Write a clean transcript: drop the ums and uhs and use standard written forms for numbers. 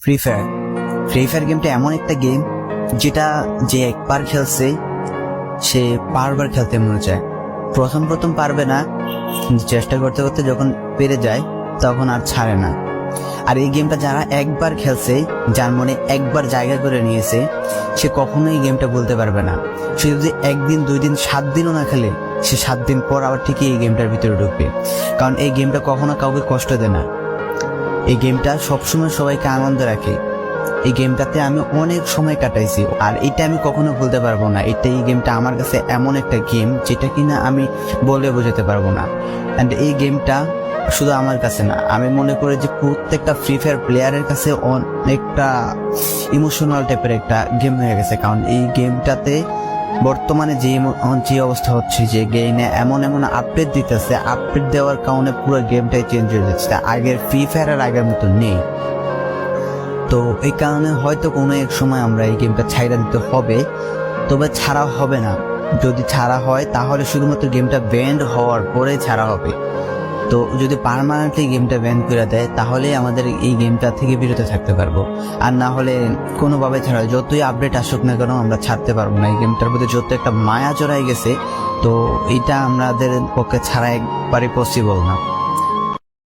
Free fire গেমটা এমন একটা গেম যেটা যে একবার খেলছে সে বারবার খেলতে মনে চায়। প্রথম পারবে না, চেষ্টা করতে করতে যখন পেরে যায় তখন আর ছাড়ে না। আর এই গেমটা যারা একবার খেলছে, যার মনে একবার জায়গা করে নিয়েছে, সে কখনোই গেমটা বলতে পারবে না। সে যদি 1 দিন 2 দিন 7 দিনও না খেলে, সে 7 দিন পর আবার ঠিকই এই গেমটার ভিতরে ঢুকবে। কারণ এই গেমটা কখনো কাউকে কষ্ট দেয় না। এই গেমটা সবসময় সবাইকে আনন্দ রাখে। এই গেমটাতে আমি অনেক সময় কাটাইছি, আর এটা আমি কখনো ভুলতে পারবো না। এই গেমটা আমার কাছে এমন একটা গেম যেটা কিনা আমি বলে বোঝাতে পারবো না। অ্যান্ড এই গেমটা শুধু আমার কাছে না, আমি মনে করি যে প্রত্যেকটা ফ্রি ফায়ার প্লেয়ারের কাছে অনেকটা ইমোশনাল টাইপের একটা গেম হয়ে গেছে। কারণ এই গেমটাতে বর্তমানে যে অবস্থা হচ্ছে, যে গেমে এমন আপডেট দিতেছে, আপডেট দেওয়ার কারণে পুরো গেমটাই চেঞ্জ হয়ে যাচ্ছে। আগের ফ্রি ফায়ার আর আগের মতো নেই। তো এই কারণে হয়তো কোনো এক সময় আমরা এই গেমটা ছাইড়া দিতে হবে, তবে ছাড়া হবে না। যদি ছাড়া হয় তাহলে শুধুমাত্র গেমটা ব্যান্ড হওয়ার পরে ছাড়া হবে। তো যদি পার্মানেন্টলি গেমটা ব্যান করে দেয় তাহলে আমাদের এই গেমটা থেকে বিরত থাকতে পারবো। আর না হলে কোনোভাবে ছাড়া, যতই আপডেট আসুক না কেন আমরা ছাড়তে পারবো না। এই গেমটার প্রতি যত একটা মায়া জড়াই গেছে, তো এটা আমাদের পক্ষে ছাড়া একবারে পসিবল না।